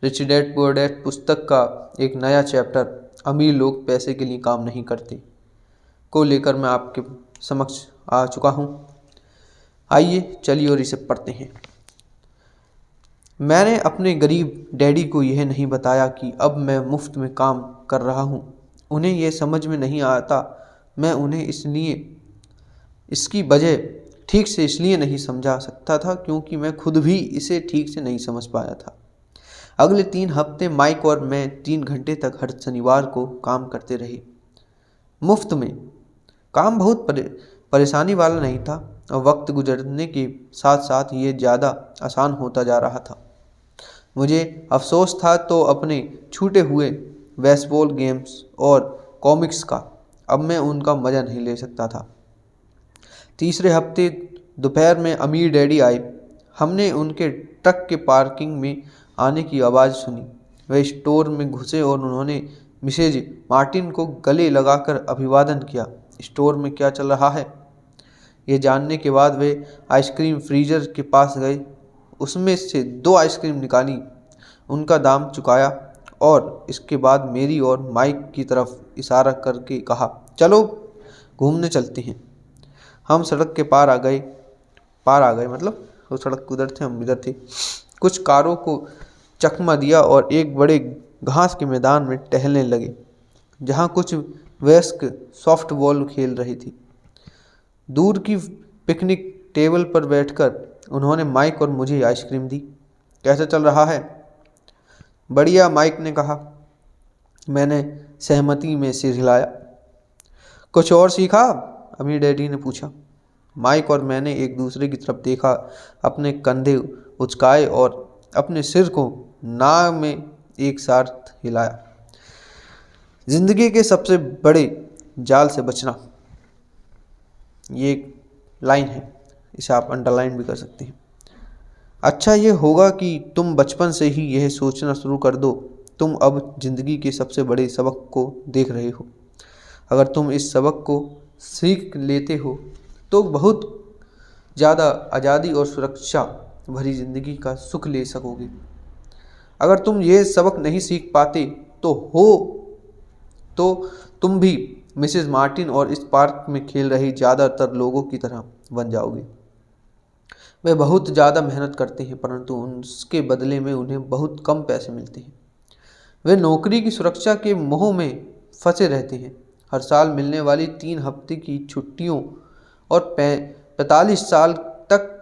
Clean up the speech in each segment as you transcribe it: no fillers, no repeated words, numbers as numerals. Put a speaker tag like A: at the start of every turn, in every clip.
A: Rich dad poor dad पुस्तक का एक नया चैप्टर, अमीर लोग पैसे के लिए काम नहीं करते, को लेकर मैं आपके समक्ष आ चुका हूँ। आइए चलिए और इसे पढ़ते हैं। मैंने अपने गरीब डैडी को यह नहीं बताया कि अब मैं मुफ्त में काम कर रहा हूँ। उन्हें यह समझ में नहीं आता। मैं उन्हें इसकी वजह ठीक से इसलिए नहीं समझा सकता था क्योंकि मैं खुद भी इसे ठीक से नहीं समझ पाया था। अगले 3 हफ्ते माइक और मैं 3 घंटे तक हर शनिवार को काम करते रहे, मुफ्त में। काम बहुत परेशानी वाला नहीं था और वक्त गुजरने के साथ साथ ये ज़्यादा आसान होता जा रहा था। मुझे अफसोस था तो अपने छूटे हुए बेसबॉल गेम्स और कॉमिक्स का। अब मैं उनका मज़ा नहीं ले सकता था। तीसरे हफ्ते दोपहर में अमीर डैडी आए। हमने उनके ट्रक के पार्किंग में आने की आवाज़ सुनी। वे स्टोर में घुसे और उन्होंने मिसेज मार्टिन को गले लगाकर अभिवादन किया। स्टोर में क्या चल रहा है, ये जानने के बाद वे आइसक्रीम फ्रीजर के पास गए, उसमें से 2 आइसक्रीम निकाली, उनका दाम चुकाया और इसके बाद मेरी और माइक की तरफ इशारा करके कहा, चलो घूमने चलते हैं। हम सड़क के पार आ गए, मतलब वो सड़क उधर थे, हम इधर थे। कुछ कारों को चकमा दिया और एक बड़े घास के मैदान में टहलने लगे जहाँ कुछ वयस्क सॉफ्टबॉल खेल रही थी। दूर की पिकनिक टेबल पर बैठकर उन्होंने माइक और मुझे आइसक्रीम दी। कैसा चल रहा है? बढ़िया, माइक ने कहा। मैंने सहमति में सिर हिलाया। कुछ और सीखा? अमीर डैडी ने पूछा। माइक और मैंने एक दूसरे की तरफ देखा, अपने कंधे उचकाए और अपने सिर को नाक में एक साथ हिलाया। जिंदगी के सबसे बड़े जाल से बचना, ये एक लाइन है, इसे आप अंडरलाइन भी कर सकते हैं। अच्छा ये होगा कि तुम बचपन से ही यह सोचना शुरू कर दो, तुम अब जिंदगी के सबसे बड़े सबक को देख रहे हो। अगर तुम इस सबक को सीख लेते हो तो बहुत ज़्यादा आज़ादी और सुरक्षा भरी ज़िंदगी का सुख ले सकोगे। अगर तुम ये सबक नहीं सीख पाते तो तुम भी मिसेस मार्टिन और इस पार्क में खेल रहे ज़्यादातर लोगों की तरह बन जाओगे। वे बहुत ज़्यादा मेहनत करते हैं परंतु उसके बदले में उन्हें बहुत कम पैसे मिलते हैं। वे नौकरी की सुरक्षा के मोह में फंसे रहते हैं। हर साल मिलने वाली 3 हफ्ते की छुट्टियों और 45 साल तक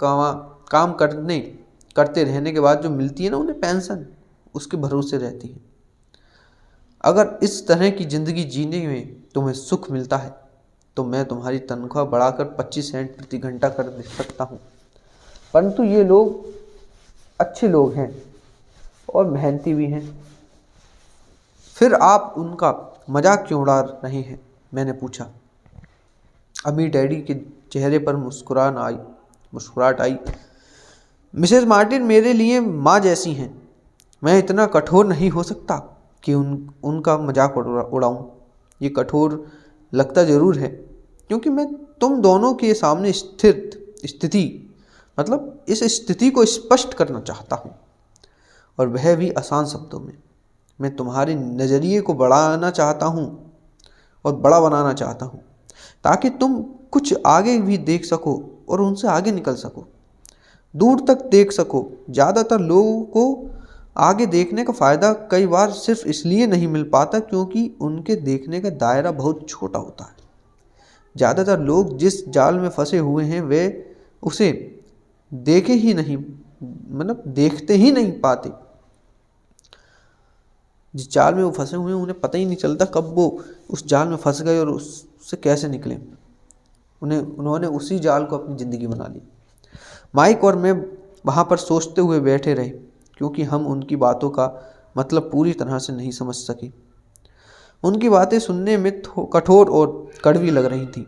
A: काम करते रहने के बाद जो मिलती है ना उन्हें पेंशन, उसके भरोसे रहती है। अगर इस तरह की ज़िंदगी जीने में तुम्हें सुख मिलता है तो मैं तुम्हारी तनख्वाह बढ़ाकर 25 सेंट प्रति घंटा कर दे सकता हूँ। परंतु ये लोग अच्छे लोग हैं और मेहनती भी हैं, फिर आप उनका मजाक क्यों उड़ा रहे हैं? मैंने पूछा। अमीर डैडी के चेहरे पर मुस्कुराहट आई। मिसेस मार्टिन मेरे लिए माँ जैसी हैं। मैं इतना कठोर नहीं हो सकता कि उनका मजाक उड़ाऊं। ये कठोर लगता ज़रूर है क्योंकि मैं तुम दोनों के सामने इस स्थिति को स्पष्ट करना चाहता हूँ, और वह भी आसान शब्दों में। मैं तुम्हारे नज़रिए को बढ़ाना चाहता हूँ और बड़ा बनाना चाहता हूँ ताकि तुम कुछ आगे भी देख सको और उनसे आगे निकल सको, दूर तक देख सको। ज़्यादातर लोगों को आगे देखने का फ़ायदा कई बार सिर्फ इसलिए नहीं मिल पाता क्योंकि उनके देखने का दायरा बहुत छोटा होता है। ज़्यादातर लोग जिस जाल में फंसे हुए हैं वे उसे देखते ही नहीं पाते। जिस जाल में वो फंसे हुए हैं उन्हें पता ही नहीं चलता कब वो उस जाल में फंस गए और उससे कैसे निकले। उन्होंने उसी जाल को अपनी ज़िंदगी बना ली। माइक और मैं वहाँ पर सोचते हुए बैठे रहे क्योंकि हम उनकी बातों का मतलब पूरी तरह से नहीं समझ सके। उनकी बातें सुनने में कठोर और कड़वी लग रही थी,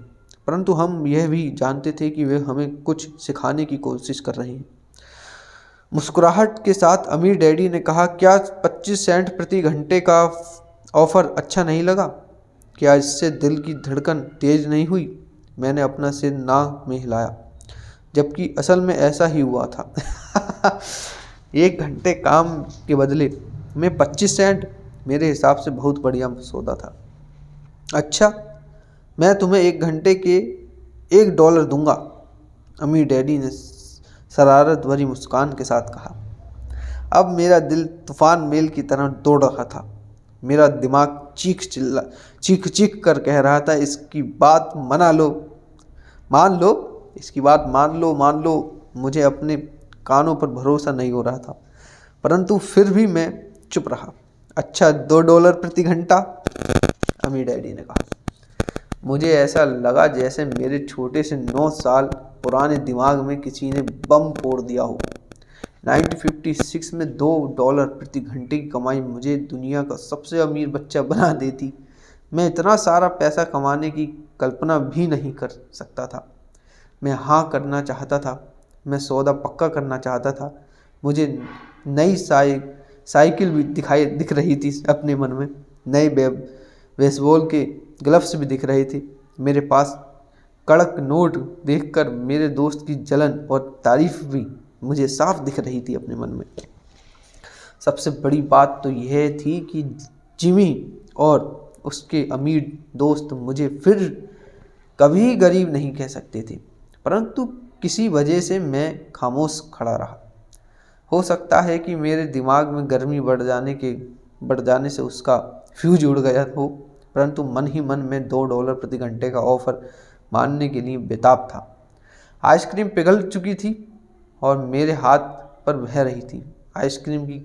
A: परंतु हम यह भी जानते थे कि वे हमें कुछ सिखाने की कोशिश कर रहे हैं। मुस्कुराहट के साथ अमीर डैडी ने कहा, क्या 25 सेंट प्रति घंटे का ऑफ़र अच्छा नहीं लगा? क्या इससे दिल की धड़कन तेज नहीं हुई? मैंने अपना सिर नाक में हिलाया, जबकि असल में ऐसा ही हुआ था। 1 घंटे काम के बदले मैं 25 सेंट मेरे हिसाब से बहुत बढ़िया सौदा था। अच्छा, मैं तुम्हें 1 घंटे के $1 दूंगा, अमीर डैडी ने शरारत भरी मुस्कान के साथ कहा। अब मेरा दिल तूफान मेल की तरह दौड़ रहा था। मेरा दिमाग चीख चीख कर कह रहा था, इसकी बात मान लो, इसकी बात मान लो। मुझे अपने कानों पर भरोसा नहीं हो रहा था, परंतु फिर भी मैं चुप रहा। अच्छा, $2 प्रति घंटा, अमीर डैडी ने कहा। मुझे ऐसा लगा जैसे मेरे छोटे से 9 साल पुराने दिमाग में किसी ने बम फोड़ दिया हो। 1956 में $2 प्रति घंटे की कमाई मुझे दुनिया का सबसे अमीर बच्चा बना देती। मैं इतना सारा पैसा कमाने की कल्पना भी नहीं कर सकता था। मैं हाँ करना चाहता था। मैं सौदा पक्का करना चाहता था। मुझे नई साइकिल भी दिख रही थी अपने मन में। नए बेसबॉल के ग्लव्स भी दिख रहे थे। मेरे पास कड़क नोट देखकर मेरे दोस्त की जलन और तारीफ भी मुझे साफ दिख रही थी अपने मन में। सबसे बड़ी बात तो यह थी कि जिमी और उसके अमीर दोस्त मुझे फिर कभी गरीब नहीं कह सकते थे, परंतु किसी वजह से मैं खामोश खड़ा रहा। हो सकता है कि मेरे दिमाग में गर्मी बढ़ जाने से उसका फ्यूज उड़ गया हो, परंतु मन ही मन में $2 प्रति घंटे का ऑफर मानने के लिए बेताब था। आइसक्रीम पिघल चुकी थी और मेरे हाथ पर बह रही थी। आइसक्रीम की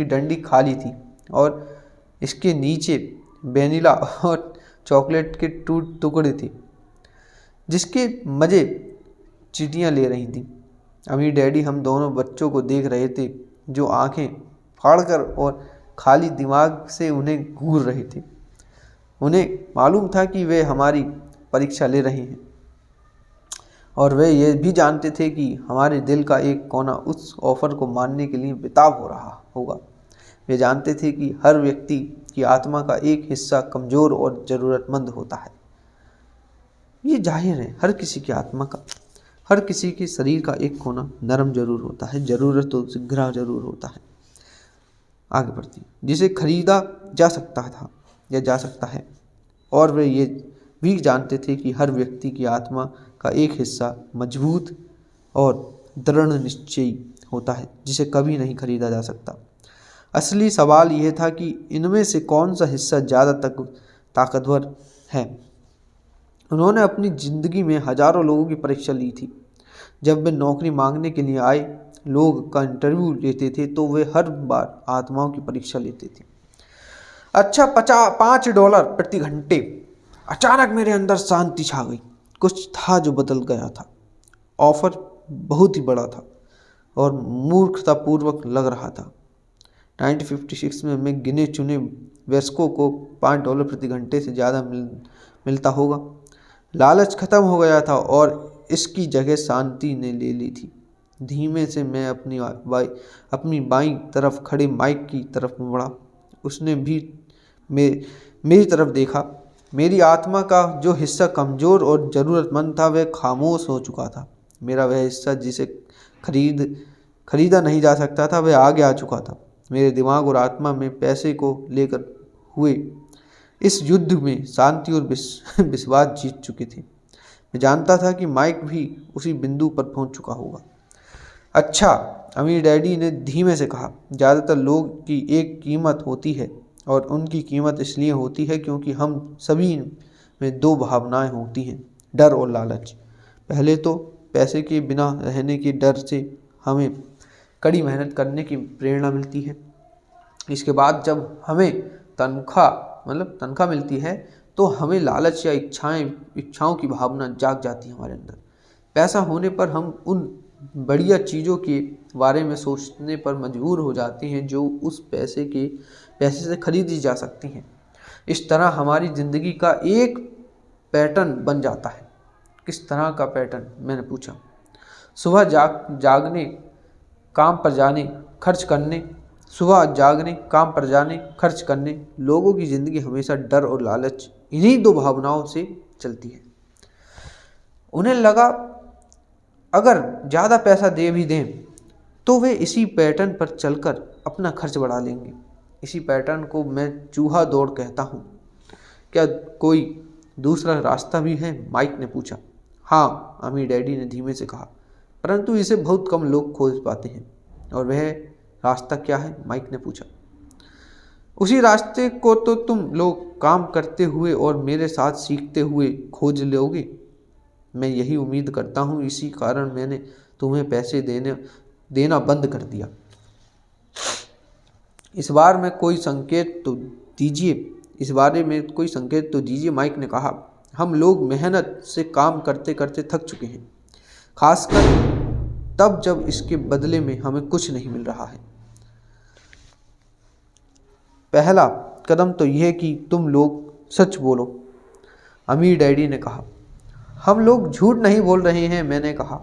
A: डंडी खाली थी और इसके नीचे वेनिला और चॉकलेट के टुकड़े थे, जिसके मज़े चींटियाँ ले रही थीं। अमीर डैडी हम दोनों बच्चों को देख रहे थे, जो आंखें फाड़कर और खाली दिमाग से उन्हें घूर रहे थे। उन्हें मालूम था कि वे हमारी परीक्षा ले रहे हैं और वे ये भी जानते थे कि हमारे दिल का एक कोना उस ऑफर को मानने के लिए बेताब हो रहा होगा। वे जानते थे कि हर व्यक्ति की आत्मा का एक हिस्सा कमज़ोर और ज़रूरतमंद होता है। ये जाहिर है, हर किसी की आत्मा का, हर किसी के शरीर का एक कोना नरम जरूर होता है, ज़रूरतों से घिरा जरूर होता है। आगे बढ़ती, जिसे खरीदा जा सकता है। और वे ये भी जानते थे कि हर व्यक्ति की आत्मा का एक हिस्सा मजबूत और दृढ़ निश्चयी होता है, जिसे कभी नहीं खरीदा जा सकता। असली सवाल यह था कि इनमें से कौन सा हिस्सा ज़्यादा ताकतवर है। उन्होंने अपनी ज़िंदगी में हजारों लोगों की परीक्षा ली थी। जब वे नौकरी मांगने के लिए आए लोग का इंटरव्यू लेते थे, तो वे हर बार आत्माओं की परीक्षा लेते थे। अच्छा, $5 प्रति घंटे। अचानक मेरे अंदर शांति छा गई। कुछ था जो बदल गया था। ऑफर बहुत ही बड़ा था और मूर्खतापूर्वक लग रहा था। 1956 में मैं गिने चुने वयस्कों को $5 प्रति घंटे से ज़्यादा मिलता होगा। लालच खत्म हो गया था और इसकी जगह शांति ने ले ली थी। धीमे से मैं अपनी बाईं तरफ खड़े माइक की तरफ मुड़ा। उसने भी मेरी तरफ देखा। मेरी आत्मा का जो हिस्सा कमज़ोर और ज़रूरतमंद था, वह खामोश हो चुका था। मेरा वह हिस्सा जिसे खरीदा नहीं जा सकता था, वह आगे आ चुका था। मेरे दिमाग और आत्मा में पैसे को लेकर हुए इस युद्ध में शांति और विश्वास जीत चुके थे। मैं जानता था कि माइक भी उसी बिंदु पर पहुंच चुका होगा। अच्छा, अमीर डैडी ने धीमे से कहा, ज़्यादातर लोग की एक कीमत होती है और उनकी कीमत इसलिए होती है क्योंकि हम सभी में 2 भावनाएं होती हैं, डर और लालच। पहले तो पैसे के बिना रहने के डर से हमें कड़ी मेहनत करने की प्रेरणा मिलती है। इसके बाद जब हमें तनख्वाह मिलती है, तो हमें लालच या इच्छाओं की भावना जाग जाती है हमारे अंदर। पैसा होने पर हम उन बढ़िया चीज़ों के बारे में सोचने पर मजबूर हो जाते हैं जो उस पैसे से खरीदी जा सकती हैं। इस तरह हमारी ज़िंदगी का एक पैटर्न बन जाता है। किस तरह का पैटर्न, मैंने पूछा। सुबह जागने, काम पर जाने, खर्च करने। लोगों की ज़िंदगी हमेशा डर और लालच, इन्हीं 2 भावनाओं से चलती है। उन्हें लगा अगर ज़्यादा पैसा दे भी दें तो वे इसी पैटर्न पर चलकर अपना खर्च बढ़ा लेंगे। इसी पैटर्न को मैं चूहा दौड़ कहता हूँ। क्या कोई दूसरा रास्ता भी है? माइक ने पूछा। हाँ, अम्मी डैडी ने धीमे से कहा, परंतु इसे बहुत कम लोग खोज पाते हैं। और वह रास्ता क्या है? माइक ने पूछा। उसी रास्ते को तो तुम लोग काम करते हुए और मेरे साथ सीखते हुए खोज लोगे। मैं यही उम्मीद करता हूँ, इसी कारण मैंने तुम्हें पैसे देना बंद कर दिया। इस बारे में कोई संकेत तो दीजिए, माइक ने कहा। हम लोग मेहनत से काम करते करते थक चुके हैं, खासकर तब जब इसके बदले में हमें कुछ नहीं मिल रहा है। पहला कदम तो यह कि तुम लोग सच बोलो, अम्मी डैडी ने कहा। हम लोग झूठ नहीं बोल रहे हैं, मैंने कहा।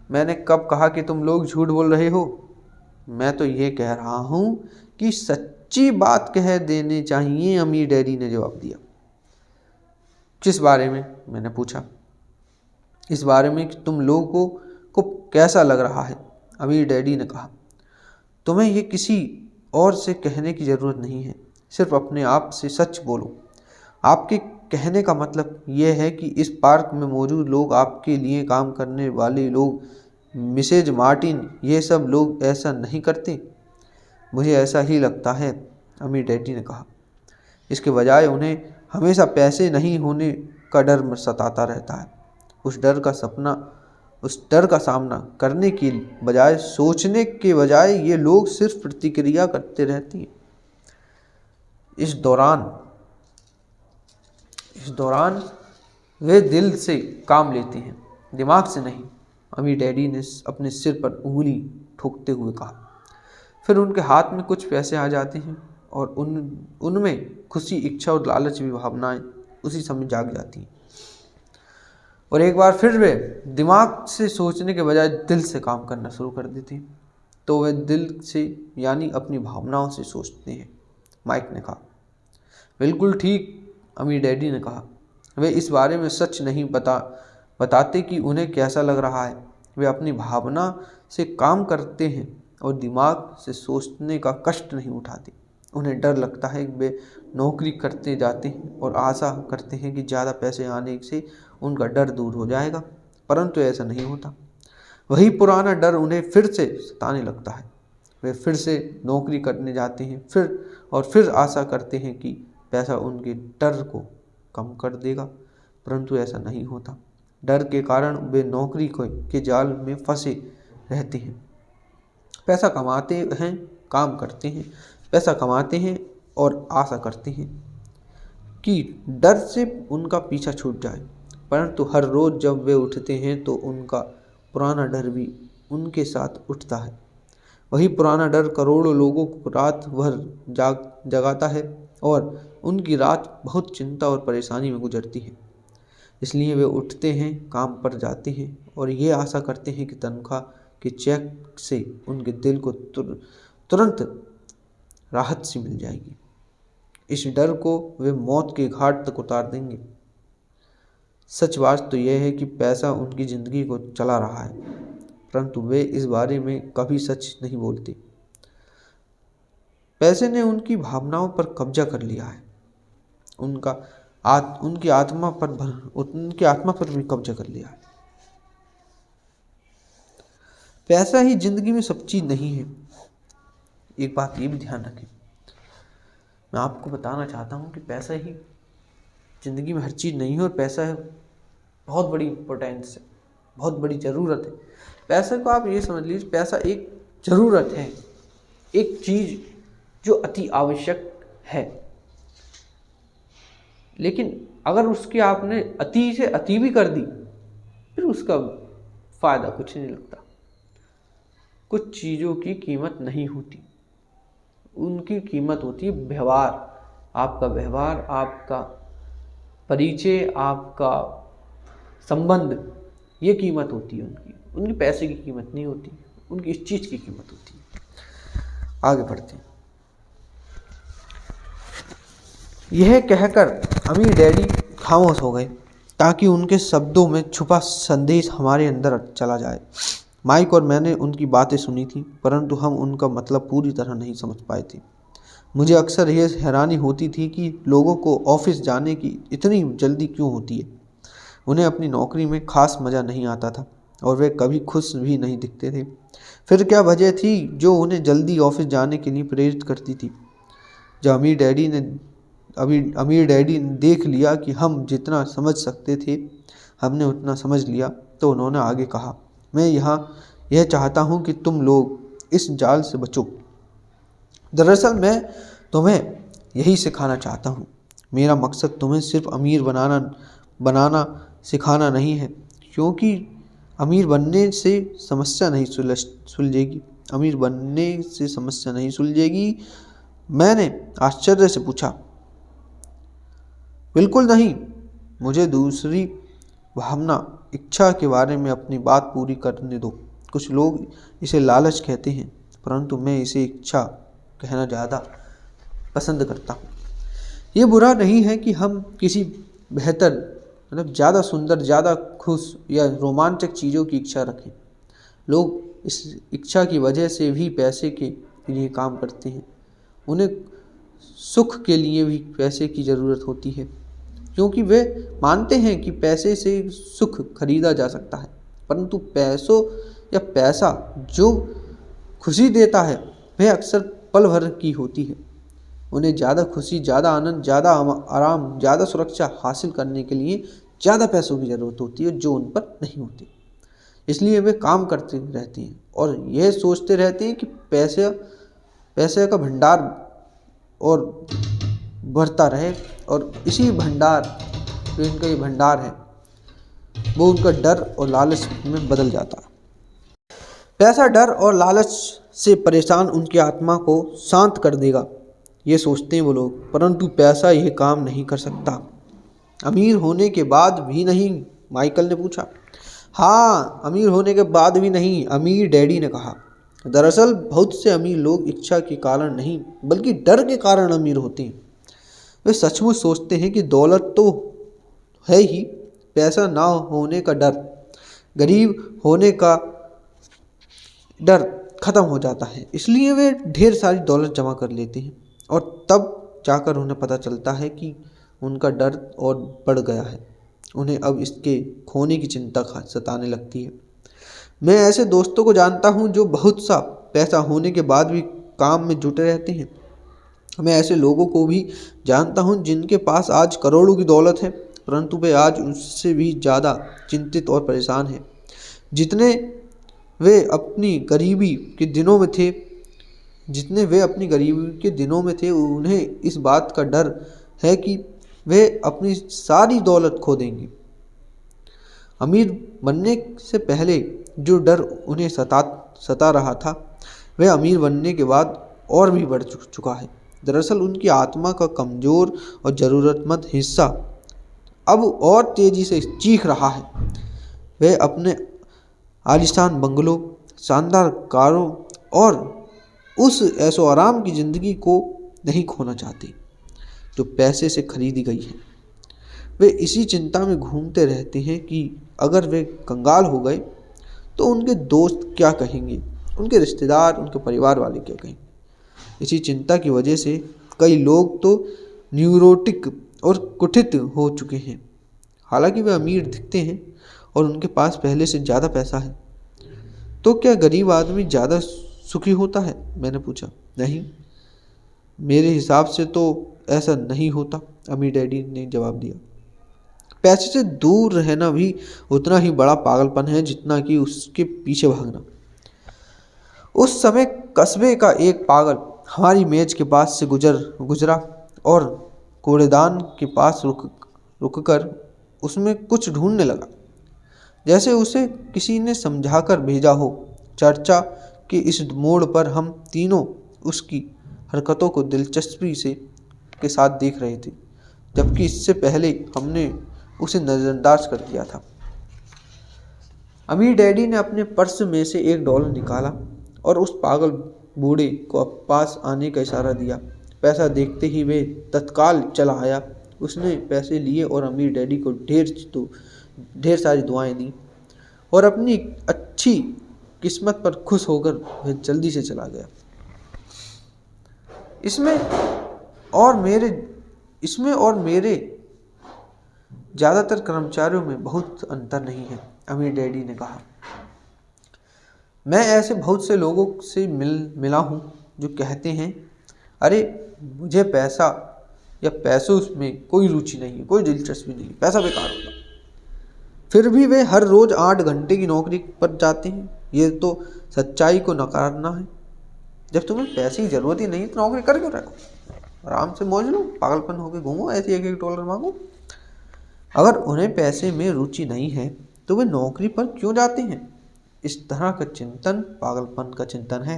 A: मैंने कब कहा कि तुम लोग झूठ बोल रहे हो? मैं तो ये कह रहा हूँ कि सच्ची बात कह देनी चाहिए, अम्मी डैडी ने जवाब दिया। किस बारे में? मैंने पूछा। इस बारे में कि तुम लोगों को कैसा लग रहा है, अम्मी डैडी ने कहा। तुम्हें ये किसी और से कहने की ज़रूरत नहीं है, सिर्फ अपने आप से सच बोलो। आपके कहने का मतलब यह है कि इस पार्क में मौजूद लोग, आपके लिए काम करने वाले लोग, मिसेज मार्टिन, ये सब लोग ऐसा नहीं करते? मुझे ऐसा ही लगता है, अम्मी डैडी ने कहा। इसके बजाय उन्हें हमेशा पैसे नहीं होने का डर सताता रहता है। उस डर का सामना करने की बजाय, सोचने के बजाय ये लोग सिर्फ प्रतिक्रिया करते रहती हैं। इस दौरान वे दिल से काम लेते हैं, दिमाग से नहीं, अम्मी डैडी ने अपने सिर पर उंगली ठोकते हुए कहा। फिर उनके हाथ में कुछ पैसे आ जाते हैं और उनमें खुशी, इच्छा और लालच की भावनाएं उसी समय जाग जाती हैं। और एक बार फिर वे दिमाग से सोचने के बजाय दिल से काम करना शुरू कर देते हैं। तो वे दिल से यानी अपनी भावनाओं से सोचते हैं, माइक ने कहा। बिल्कुल ठीक, अम्मी डैडी ने कहा। वे इस बारे में सच नहीं बताते कि उन्हें कैसा लग रहा है। वे अपनी भावना से काम करते हैं और दिमाग से सोचने का कष्ट नहीं उठाते। उन्हें डर लगता है कि वे नौकरी करते जाते हैं और आशा करते हैं कि ज़्यादा पैसे आने से उनका डर दूर हो जाएगा, परंतु ऐसा नहीं होता। वही पुराना डर उन्हें फिर से सताने लगता है। वे फिर से नौकरी करने जाते हैं, फिर आशा करते हैं कि पैसा उनके डर को कम कर देगा, परंतु ऐसा नहीं होता। डर के कारण वे नौकरी के जाल में फंसे रहते हैं। पैसा कमाते हैं, काम करते हैं, पैसा कमाते हैं और आशा करते हैं कि डर से उनका पीछा छूट जाए, परंतु हर रोज़ जब वे उठते हैं तो उनका पुराना डर भी उनके साथ उठता है। वही पुराना डर करोड़ों लोगों को रात भर जगाता है और उनकी रात बहुत चिंता और परेशानी में गुजरती है। इसलिए वे उठते हैं, काम पर जाते हैं और ये आशा करते हैं कि तनख्वाह के चेक से उनके दिल को तुरंत राहत सी मिल जाएगी। इस डर को वे मौत के घाट तक उतार देंगे। सच बात तो यह है कि पैसा उनकी ज़िंदगी को चला रहा है, परंतु वे इस बारे में कभी सच नहीं बोलते। पैसे ने उनकी भावनाओं पर कब्जा कर लिया है, उनकी आत्मा पर भी कब्जा कर लिया है। पैसा ही जिंदगी में सब चीज़ नहीं है। एक बात ये भी ध्यान रखें, मैं आपको बताना चाहता हूँ कि पैसा ही ज़िंदगी में हर चीज़ नहीं है और पैसा है बहुत बड़ी इम्पोर्टेंस है, बहुत बड़ी ज़रूरत है। पैसे को आप ये समझ लीजिए, पैसा एक ज़रूरत है, एक चीज़ जो अति आवश्यक है, लेकिन अगर उसकी आपने अति से अति भी कर दी फिर उसका फ़ायदा कुछ नहीं लगता। कुछ चीज़ों की कीमत नहीं होती, उनकी कीमत होती है व्यवहार। आपका व्यवहार, आपका परिचय, आपका संबंध, ये कीमत होती है उनकी पैसे की कीमत नहीं होती, उनकी इस चीज़ की कीमत होती है। आगे बढ़ते हैं। यह कहकर अम्मी डैडी खामोश हो गए ताकि उनके शब्दों में छुपा संदेश हमारे अंदर चला जाए। माइक और मैंने उनकी बातें सुनी थी, परंतु हम उनका मतलब पूरी तरह नहीं समझ पाए थे। मुझे अक्सर यह हैरानी होती थी कि लोगों को ऑफिस जाने की इतनी जल्दी क्यों होती है। उन्हें अपनी नौकरी में खास मज़ा नहीं आता था और वे कभी खुश भी नहीं दिखते थे। फिर क्या वजह थी जो उन्हें जल्दी ऑफिस जाने के लिए प्रेरित करती थी? जब अमीर डैडी ने देख लिया कि हम जितना समझ सकते थे हमने उतना समझ लिया, तो उन्होंने आगे कहा, मैं यह चाहता हूँ कि तुम लोग इस जाल से बचो। दरअसल मैं तुम्हें यही सिखाना चाहता हूँ। मेरा मकसद तुम्हें सिर्फ अमीर बनाना सिखाना नहीं है, क्योंकि अमीर बनने से समस्या नहीं सुलझेगी। अमीर बनने से समस्या नहीं सुलझेगी? मैंने आश्चर्य से पूछा। बिल्कुल नहीं। मुझे दूसरी भावना, इच्छा के बारे में अपनी बात पूरी करने दो। कुछ लोग इसे लालच कहते हैं, परंतु मैं इसे इच्छा कहना ज़्यादा पसंद करता हूँ। ये बुरा नहीं है कि हम किसी बेहतर, मतलब ज़्यादा सुंदर, ज़्यादा खुश या रोमांचक चीज़ों की इच्छा रखें। लोग इस इच्छा की वजह से भी पैसे के लिए काम करते हैं। उन्हें सुख के लिए भी पैसे की ज़रूरत होती है, क्योंकि वे मानते हैं कि पैसे से सुख खरीदा जा सकता है। परंतु पैसों या पैसा जो खुशी देता है वह अक्सर पल भर की होती है। उन्हें ज़्यादा खुशी, ज़्यादा आनंद, ज़्यादा आराम, ज़्यादा सुरक्षा हासिल करने के लिए ज़्यादा पैसों की ज़रूरत होती है, जो उन पर नहीं होती। इसलिए वे काम करते रहते हैं और यह सोचते रहते हैं कि पैसे का भंडार और बढ़ता रहे, और इसी भंडार, जो इनका ये भंडार है, वो उनका डर और लालच में बदल जाता है। पैसा डर और लालच से परेशान उनकी आत्मा को शांत कर देगा, ये सोचते हैं वो लोग। परंतु पैसा यह काम नहीं कर सकता। अमीर होने के बाद भी नहीं? माइकल ने पूछा। हाँ, अमीर होने के बाद भी नहीं, अमीर डैडी ने कहा। दरअसल बहुत से अमीर लोग इच्छा के कारण नहीं, बल्कि डर के कारण अमीर होते हैं। वे सचमुच सोचते हैं कि दौलत तो है ही, पैसा ना होने का डर, गरीब होने का डर खत्म हो जाता है। इसलिए वे ढेर सारी दौलत जमा कर लेते हैं और तब जाकर उन्हें पता चलता है कि उनका डर और बढ़ गया है। उन्हें अब इसके खोने की चिंता सताने लगती है। मैं ऐसे दोस्तों को जानता हूँ जो बहुत सा पैसा होने के बाद भी काम में जुटे रहते हैं। मैं ऐसे लोगों को भी जानता हूँ जिनके पास आज करोड़ों की दौलत है, परंतु वे आज उससे भी ज़्यादा चिंतित और परेशान हैं जितने वे अपनी गरीबी के दिनों में थे। उन्हें इस बात का डर है कि वे अपनी सारी दौलत खो देंगे। अमीर बनने से पहले जो डर उन्हें सता रहा था, वह अमीर बनने के बाद और भी बढ़ चुका है। दरअसल उनकी आत्मा का कमज़ोर और ज़रूरतमंद हिस्सा अब और तेज़ी से चीख रहा है। वह अपने आलीशान बंगलों, शानदार कारों और उस ऐशो आराम की ज़िंदगी को नहीं खोना चाहते जो पैसे से खरीदी गई है। वे इसी चिंता में घूमते रहते हैं कि अगर वे कंगाल हो गए तो उनके दोस्त क्या कहेंगे, उनके रिश्तेदार, उनके परिवार वाले क्या कहेंगे। इसी चिंता की वजह से कई लोग तो न्यूरोटिक और कुठित हो चुके हैं। हालांकि वे अमीर दिखते हैं और उनके पास पहले से ज़्यादा पैसा है। तो क्या गरीब आदमी ज़्यादा सुखी होता है? मैंने पूछा। नहीं, मेरे हिसाब से तो ऐसा नहीं होता, अमीर डैडी ने जवाब दिया। पैसे से दूर रहना भी उतना ही बड़ा पागलपन है जितना कि उसके पीछे भागना। उस समय कस्बे का एक पागल हमारी मेज के पास से गुजरा और कूड़ेदान के पास रुककर उसमें कुछ ढूंढने लगा, जैसे उसे किसी ने समझाकर भेजा हो। चर्चा के इस मोड़ पर हम तीनों उसकी हरकतों को दिलचस्पी के साथ देख रहे थे, जबकि इससे पहले हमने उसे नज़रअंदाज कर दिया था। अमीर डैडी ने अपने पर्स में से $1 निकाला और उस पागल बूढ़े को पास आने का इशारा दिया। पैसा देखते ही वे तत्काल चला आया। उसने पैसे लिए और अमीर डैडी को ढेर सारी दुआएं दी और अपनी अच्छी किस्मत पर खुश होकर वह जल्दी से चला गया। इसमें और मेरे ज़्यादातर कर्मचारियों में बहुत अंतर नहीं है, अमीर डैडी ने कहा। मैं ऐसे बहुत से लोगों से मिला हूँ जो कहते हैं, अरे मुझे पैसा या पैसों में कोई रुचि नहीं है, कोई दिलचस्पी नहीं है, पैसा बेकार होगा। फिर भी वे हर रोज़ 8 घंटे की नौकरी पर जाते हैं। ये तो सच्चाई को नकारना है। जब तुम्हें पैसे की ज़रूरत ही नहीं तो नौकरी कर क्यों रखो? आराम से मौज लो, पागलपन होके घूमो, ऐसे $1-1 मांगो। अगर उन्हें पैसे में रुचि नहीं है तो वे नौकरी पर क्यों जाते हैं? इस तरह का चिंतन पागलपन का चिंतन है।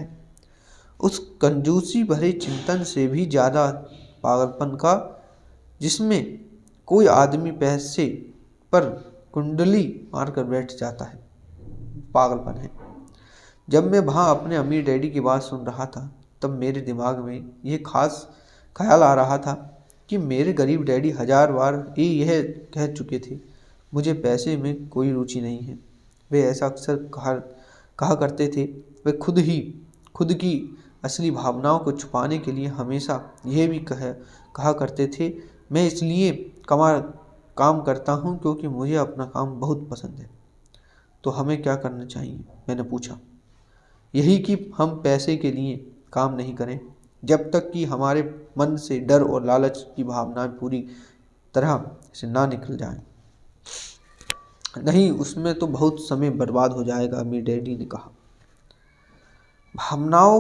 A: उस कंजूसी भरे चिंतन से भी ज़्यादा पागलपन का जिसमें कोई आदमी पैसे पर कुंडली मारकर बैठ जाता है, पागलपन है। जब मैं वहाँ अपने अमीर डैडी की बात सुन रहा था तब मेरे दिमाग में यह खास ख्याल आ रहा था कि मेरे गरीब डैडी 1000 बार ही यह कह चुके थे, मुझे पैसे में कोई रुचि नहीं है। वे ऐसा अक्सर कहा करते थे। वे खुद की असली भावनाओं को छुपाने के लिए हमेशा यह भी कहा करते थे, मैं इसलिए काम करता हूँ क्योंकि मुझे अपना काम बहुत पसंद है। तो हमें क्या करना चाहिए? मैंने पूछा। यही कि हम पैसे के लिए काम नहीं करें जब तक कि हमारे मन से डर और लालच की भावनाएं पूरी तरह से ना निकल जाएं। नहीं, उसमें तो बहुत समय बर्बाद हो जाएगा, अमीर डैडी ने कहा। भावनाओं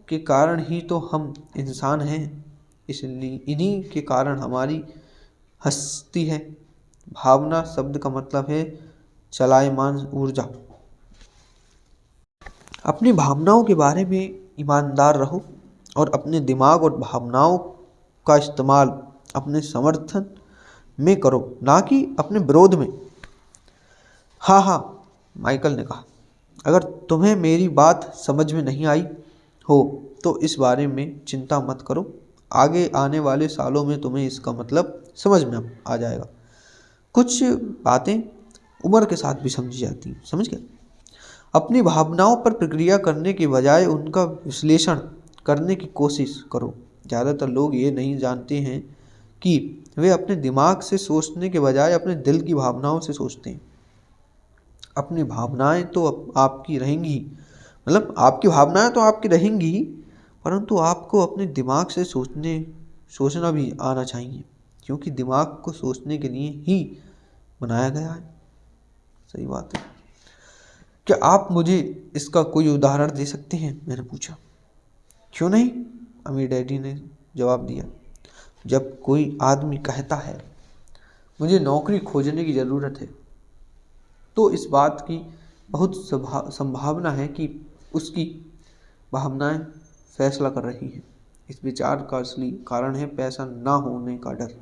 A: के कारण ही तो हम इंसान हैं, इसलिए इन्हीं के कारण हमारी हस्ती है। भावना शब्द का मतलब है चलायमान ऊर्जा। अपनी भावनाओं के बारे में ईमानदार रहो और अपने दिमाग और भावनाओं का इस्तेमाल अपने समर्थन में करो, ना कि अपने विरोध में। हाँ, माइकल ने कहा। अगर तुम्हें मेरी बात समझ में नहीं आई हो तो इस बारे में चिंता मत करो, आगे आने वाले सालों में तुम्हें इसका मतलब समझ में आ जाएगा। कुछ बातें उम्र के साथ भी समझी जाती हैं, समझ गए? अपनी भावनाओं पर प्रक्रिया करने के बजाय उनका विश्लेषण करने की कोशिश करो। ज़्यादातर लोग ये नहीं जानते हैं कि वे अपने दिमाग से सोचने के बजाय अपने दिल की भावनाओं से सोचते हैं। अपनी भावनाएं तो आपकी रहेंगी, आपकी भावनाएं तो आपकी रहेंगी, परंतु आपको अपने दिमाग से सोचना भी आना चाहिए, क्योंकि दिमाग को सोचने के लिए ही बनाया गया है। सही बात है। क्या आप मुझे इसका कोई उदाहरण दे सकते हैं? मैंने पूछा। क्यों नहीं, अमीर डैडी ने जवाब दिया। जब कोई आदमी कहता है मुझे नौकरी खोजने की ज़रूरत है, तो इस बात की बहुत संभावना है कि उसकी भावनाएं फैसला कर रही हैं। इस विचार का असली कारण है पैसा ना होने का डर।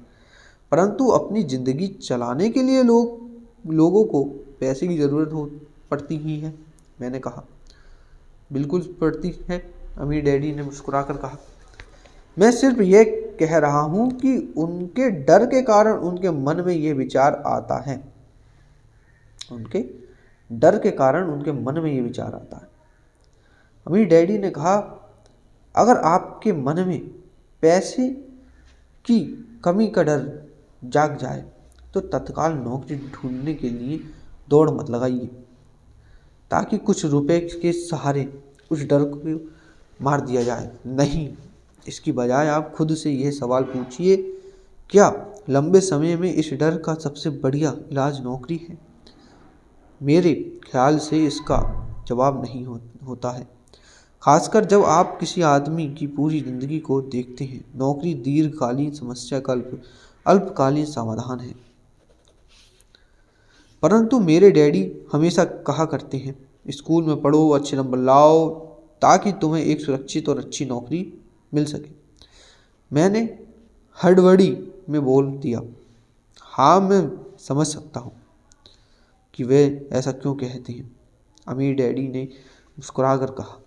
A: परंतु अपनी ज़िंदगी चलाने के लिए लोगों को पैसे की ज़रूरत पड़ती ही है, मैंने कहा। बिल्कुल पड़ती है, अमीर डैडी ने मुस्कुराकर कहा। मैं सिर्फ ये कह रहा हूँ कि उनके डर के कारण उनके मन में ये विचार आता है। उनके डर के कारण उनके मन में ये विचार आता है। अमीर डैडी ने कहा, अगर आपके मन में पैसे की कमी का डर जाग जाए तो तत्काल नौकरी ढूंढने के लिए दौड़ मत लगाइए, ताकि कुछ रुपए के सहारे उस डर को मार दिया जाए। नहीं, इसकी बजाय आप खुद से यह सवाल पूछिए, क्या लंबे समय में इस डर का सबसे बढ़िया इलाज नौकरी है? मेरे ख्याल से इसका जवाब नहीं होता है, खासकर जब आप किसी आदमी की पूरी जिंदगी को देखते हैं। नौकरी दीर्घकालीन समस्या का अल्पकालीन समाधान है। परंतु मेरे डैडी हमेशा कहा करते हैं, स्कूल में पढ़ो, अच्छे नंबर लाओ, ताकि तुम्हें एक सुरक्षित और अच्छी नौकरी मिल सके। मैंने हड़बड़ी में बोल दिया, हाँ, मैं समझ सकता हूँ कि वे ऐसा क्यों कहते हैं। अमीर डैडी ने मुस्कुराकर कहा,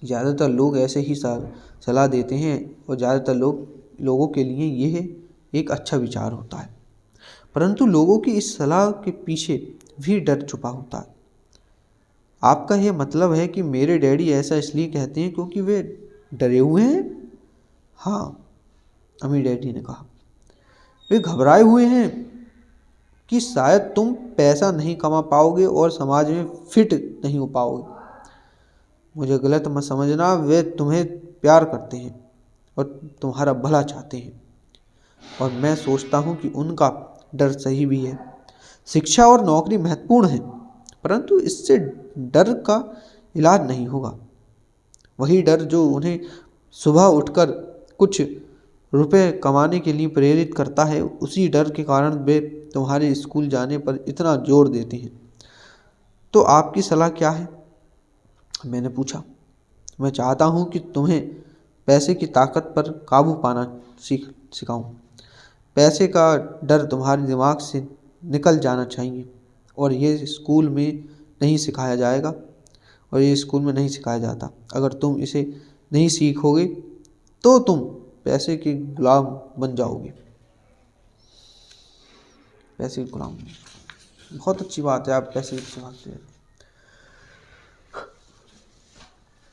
A: ज़्यादातर लोग ऐसे ही सलाह देते हैं और ज़्यादातर लोगों के लिए यह एक अच्छा विचार होता है, परंतु लोगों की इस सलाह के पीछे भी डर छुपा होता है। आपका ये मतलब है कि मेरे डैडी ऐसा इसलिए कहते हैं क्योंकि वे डरे हुए हैं? हाँ, अमीर डैडी ने कहा। वे घबराए हुए हैं कि शायद तुम पैसा नहीं कमा पाओगे और समाज में फिट नहीं हो पाओगे। मुझे गलत मत समझना, वे तुम्हें प्यार करते हैं और तुम्हारा भला चाहते हैं, और मैं सोचता हूँ कि उनका डर सही भी है। शिक्षा और नौकरी महत्वपूर्ण है, परंतु इससे डर का इलाज नहीं होगा। वही डर जो उन्हें सुबह उठकर कुछ रुपए कमाने के लिए प्रेरित करता है, उसी डर के कारण वे तुम्हारे स्कूल जाने पर इतना जोर देते हैं। तो आपकी सलाह क्या है? मैंने पूछा। मैं चाहता हूँ कि तुम्हें पैसे की ताकत पर काबू पाना सिखाऊं। पैसे का डर तुम्हारे दिमाग से निकल जाना चाहिए, और ये स्कूल में नहीं सिखाया जाएगा, और ये स्कूल में नहीं सिखाया जाता। अगर तुम इसे नहीं सीखोगे तो तुम पैसे के गुलाम बन जाओगे। पैसे के गुलाम, बहुत अच्छी बात है, आप पैसे की भागते हैं।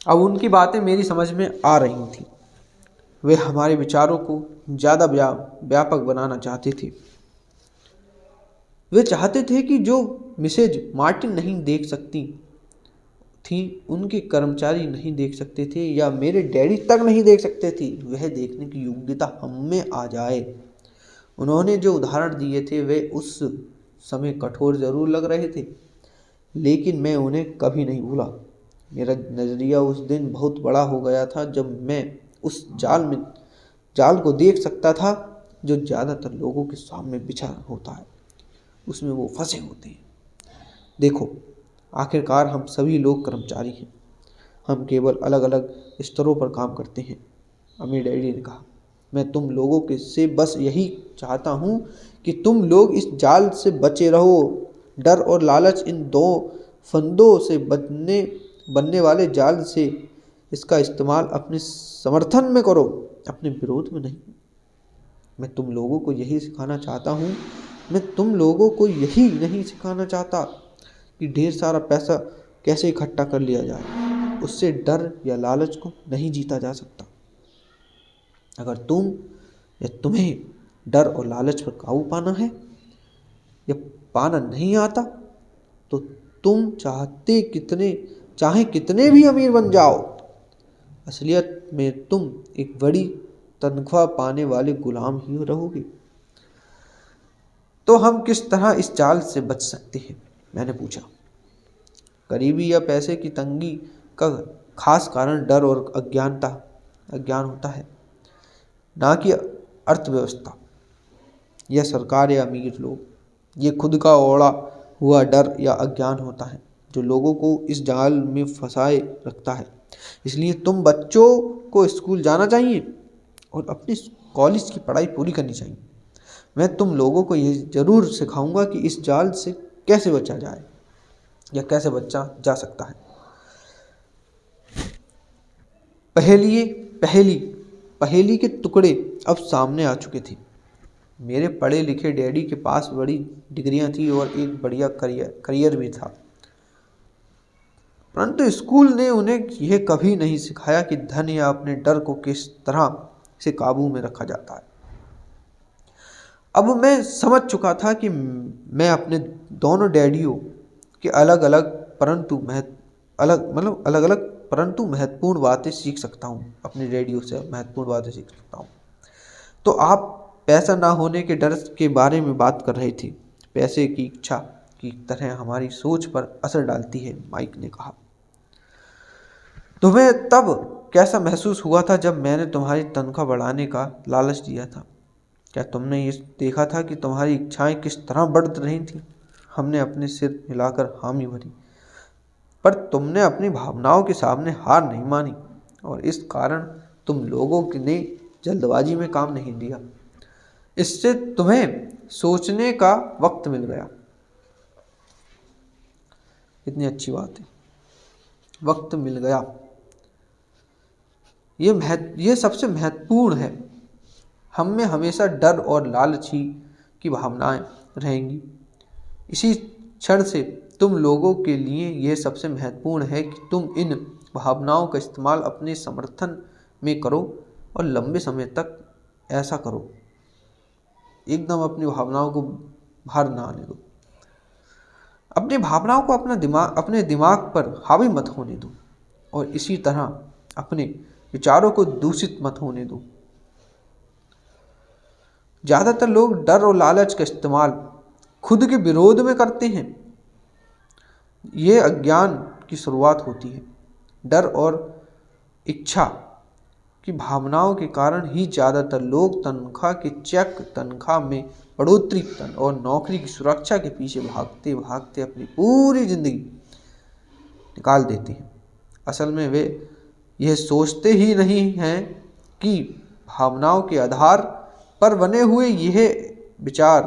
A: अब उनकी बातें मेरी समझ में आ रही थी। वे हमारे विचारों को ज़्यादा व्यापक बनाना चाहते थे। वे चाहते थे कि जो मिसेज मार्टिन नहीं देख सकती थी, उनके कर्मचारी नहीं देख सकते थे, या मेरे डैडी तक नहीं देख सकते थे, वह देखने की योग्यता हम में आ जाए। उन्होंने जो उदाहरण दिए थे वे उस समय कठोर जरूर लग रहे थे, लेकिन मैं उन्हें कभी नहीं भूला। मेरा नज़रिया उस दिन बहुत बड़ा हो गया था जब मैं उस जाल को देख सकता था जो ज़्यादातर लोगों के सामने बिछा होता है। उसमें वो फंसे होते हैं। देखो, आखिरकार हम सभी लोग कर्मचारी हैं, हम केवल अलग अलग स्तरों पर काम करते हैं। अमीर डैडी ने कहा, मैं तुम लोगों के से बस यही चाहता हूँ कि तुम लोग इस जाल से बचे रहो। डर और लालच, इन दो फंदों से बनने वाले जाल से इसका इस्तेमाल अपने समर्थन में करो, अपने विरोध में नहीं। मैं तुम लोगों को यही सिखाना चाहता हूँ। मैं तुम लोगों को यही नहीं सिखाना चाहता कि ढेर सारा पैसा कैसे इकट्ठा कर लिया जाए। उससे डर या लालच को नहीं जीता जा सकता। अगर तुम या तुम्हें डर और लालच पर काबू पाना है या पाना नहीं आता, तो तुम चाहे कितने भी अमीर बन जाओ, असलियत में तुम एक बड़ी तनख्वाह पाने वाले गुलाम ही रहोगे। तो हम किस तरह इस जाल से बच सकते हैं? मैंने पूछा। गरीबी या पैसे की तंगी का खास कारण डर और अज्ञान होता है, ना कि अर्थव्यवस्था या सरकार या अमीर लोग। ये खुद का ओढ़ा हुआ डर या अज्ञान होता है जो लोगों को इस जाल में फंसाए रखता है। इसलिए तुम बच्चों को स्कूल जाना चाहिए और अपनी कॉलेज की पढ़ाई पूरी करनी चाहिए। मैं तुम लोगों को ये जरूर सिखाऊंगा कि इस जाल से कैसे बचा जाए या कैसे बचा जा सकता है। पहेली के टुकड़े अब सामने आ चुके थे। मेरे पढ़े लिखे डैडी के पास बड़ी डिग्रियां थी और एक बढ़िया करियर भी था, परंतु स्कूल ने उन्हें यह कभी नहीं सिखाया कि धन या अपने डर को किस तरह से काबू में रखा जाता है। अब मैं समझ चुका था कि मैं अपने दोनों डैडियों के अलग अलग परंतु महत्वपूर्ण बातें सीख सकता हूँ। अपने डैडियों से महत्वपूर्ण बातें सीख सकता हूँ। तो आप पैसा ना होने के डर के बारे में बात कर रहे थे। पैसे की इच्छा की तरह हमारी सोच पर असर डालती है, माइक ने कहा। तुम्हें तब कैसा महसूस हुआ था जब मैंने तुम्हारी तनख्वाह बढ़ाने का लालच दिया था? क्या तुमने ये देखा था कि तुम्हारी इच्छाएं किस तरह बढ़ रही थीं? हमने अपने सिर हिलाकर हामी भरी, पर तुमने अपनी भावनाओं के सामने हार नहीं मानी, और इस कारण तुम लोगों ने जल्दबाजी में काम नहीं दिया। इससे तुम्हें सोचने का वक्त मिल गया। इतनी अच्छी बात है, वक्त मिल गया। ये सबसे महत्वपूर्ण है। हम में हमेशा डर और लालच ही की भावनाएं रहेंगी। इसी क्षण से तुम लोगों के लिए यह सबसे महत्वपूर्ण है कि तुम इन भावनाओं का इस्तेमाल अपने समर्थन में करो और लंबे समय तक ऐसा करो। एकदम अपनी भावनाओं को बाहर ना आने दो। अपनी भावनाओं को अपने दिमाग पर हावी मत होने दो और इसी तरह अपने विचारों को दूषित मत होने दो। ज़्यादातर लोग डर और लालच का इस्तेमाल खुद के विरोध में करते हैं। ये अज्ञान की शुरुआत होती है। डर और इच्छा की भावनाओं के कारण ही ज़्यादातर लोग तनख्वाह के चेक, तनख्वाह में बढ़ोतरी और नौकरी की सुरक्षा के पीछे भागते भागते अपनी पूरी जिंदगी निकाल देते हैं। असल में वे यह सोचते ही नहीं हैं कि भावनाओं के आधार पर बने हुए यह विचार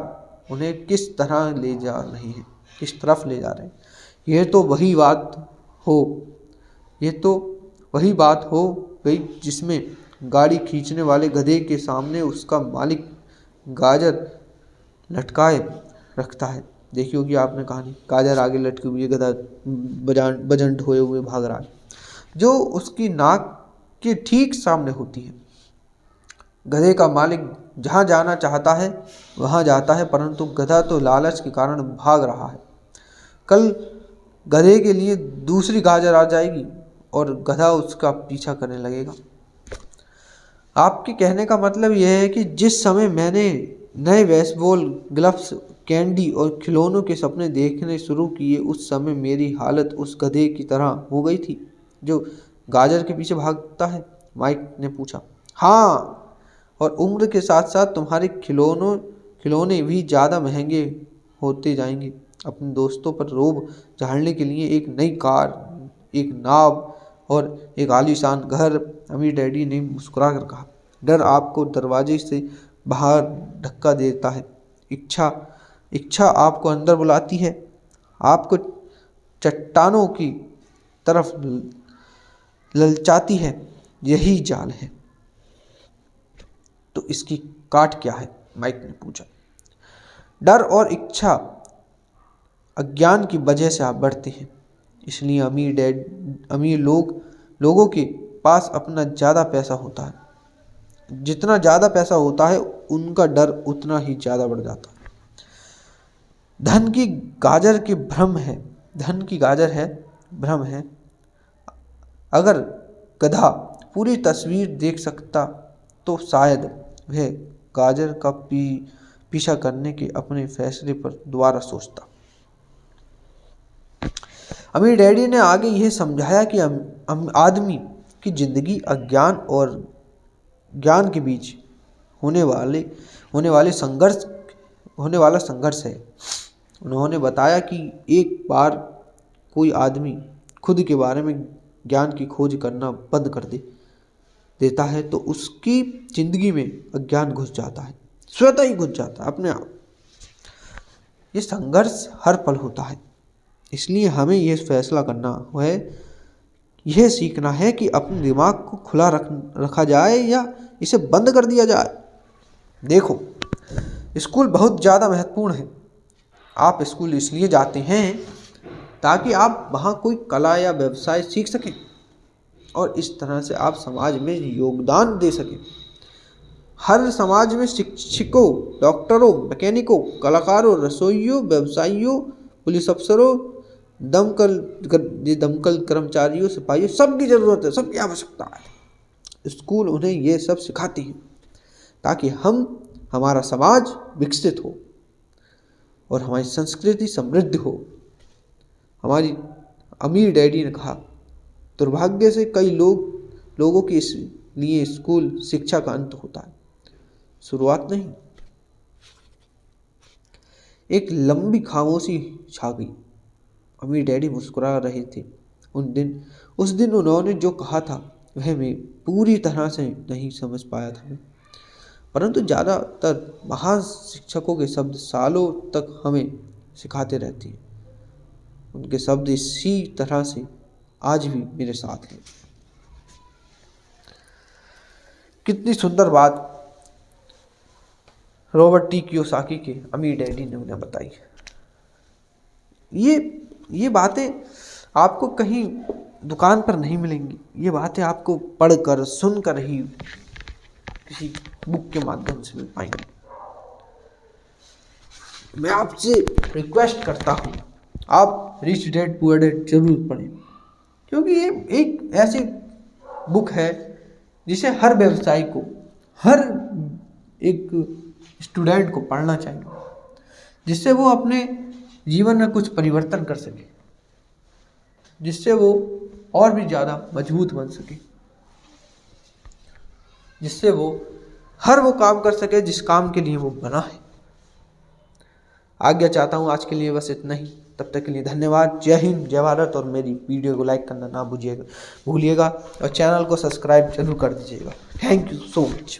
A: उन्हें किस तरफ ले जा रहे हैं। यह तो वही बात हो गई जिसमें गाड़ी खींचने वाले गधे के सामने उसका मालिक गाजर लटकाए रखता है। देखी होगी आपने कहानी, गाजर आगे लटकी हुई, गधा बजंट हुए हुए भाग रहा है, जो उसकी नाक के ठीक सामने होती है। गधे का मालिक जहाँ जाना चाहता है वहाँ जाता है, परंतु गधा तो लालच के कारण भाग रहा है। कल गधे के लिए दूसरी गाजर आ जाएगी और गधा उसका पीछा करने लगेगा। आपके कहने का मतलब यह है कि जिस समय मैंने नए बेसबॉल ग्लव्स, कैंडी और खिलौनों के सपने देखने शुरू किए, उस समय मेरी हालत उस गधे की तरह हो गई थी जो गाजर के पीछे भागता है, माइक ने पूछा। हाँ, और उम्र के साथ साथ तुम्हारे खिलौने भी ज़्यादा महंगे होते जाएंगे। अपने दोस्तों पर रोब झाड़ने के लिए एक नई कार, एक नाव और एक आलीशान घर। अमीर डैडी ने मुस्कुरा कर कहा। डर आपको दरवाजे से बाहर धक्का देता है। इच्छा आपको अंदर बुलाती है, आपको चट्टानों की तरफ ललचाती है। यही जाल है। तो इसकी काट क्या है? माइक ने पूछा। डर और इच्छा अज्ञान की वजह से आप बढ़ते हैं। इसलिए अमीर लोगों के पास अपना ज़्यादा पैसा होता है। जितना ज़्यादा पैसा होता है उनका डर उतना ही ज़्यादा बढ़ जाता है। धन की गाजर है भ्रम है। अगर गधा पूरी तस्वीर देख सकता तो शायद वह गाजर का पीछा करने के अपने फैसले पर दोबारा सोचता। अमीर डैडी ने आगे यह समझाया कि आदमी की जिंदगी अज्ञान और ज्ञान के बीच होने वाला संघर्ष है। उन्होंने बताया कि एक बार कोई आदमी खुद के बारे में ज्ञान की खोज करना बंद कर देता है तो उसकी जिंदगी में अज्ञान घुस जाता है, स्वतः ही घुस जाता है अपने आप। ये संघर्ष हर पल होता है। इसलिए हमें यह फैसला करना है, यह सीखना है कि अपने दिमाग को खुला रखा जाए या इसे बंद कर दिया जाए। देखो, स्कूल बहुत ज़्यादा महत्वपूर्ण है। आप स्कूल इसलिए जाते हैं ताकि आप वहाँ कोई कला या व्यवसाय सीख सकें और इस तरह से आप समाज में योगदान दे सकें। हर समाज में शिक्षकों, डॉक्टरों, मैकेनिकों, कलाकारों, रसोइयों, व्यवसायियों, पुलिस अफसरों, दमकल कर्मचारियों, सिपाहियों, सबकी ज़रूरत है, सबकी आवश्यकता है। स्कूल उन्हें ये सब सिखाती है ताकि हमारा समाज विकसित हो और हमारी संस्कृति समृद्ध हो। हमारी अमीर डैडी ने कहा। दुर्भाग्य से कई लोगों के लिए स्कूल शिक्षा का अंत होता है, शुरुआत नहीं। एक लंबी खामोशी छा गई। अमीर डैडी मुस्कुरा रहे थे। उस दिन उन्होंने जो कहा था वह मैं पूरी तरह से नहीं समझ पाया था, परंतु ज़्यादातर महान शिक्षकों के शब्द सालों तक हमें सिखाते रहते हैं। उनके शब्द इसी तरह से आज भी मेरे साथ हैं। कितनी सुंदर बात रॉबर्ट टी कियोसाकी के अमीर डैडी ने उन्हें बताई। ये बातें आपको कहीं दुकान पर नहीं मिलेंगी। ये बातें आपको पढ़कर सुनकर ही किसी बुक के माध्यम से मिल पाएंगी। मैं आपसे रिक्वेस्ट करता हूँ आप रिच डैड पुअर डैड जरूर पढ़ें, क्योंकि ये एक ऐसी बुक है जिसे हर व्यवसायी को, हर एक स्टूडेंट को पढ़ना चाहिए, जिससे वो अपने जीवन में कुछ परिवर्तन कर सके, जिससे वो और भी ज़्यादा मजबूत बन सके, जिससे वो हर वो काम कर सके जिस काम के लिए वो बना है। आज्ञा चाहता हूँ आज के लिए बस इतना ही। तब तक के लिए धन्यवाद। जय हिंद, जय भारत। और मेरी वीडियो को लाइक करना ना भूलिएगा और चैनल को सब्सक्राइब जरूर कर दीजिएगा। Thank you so much.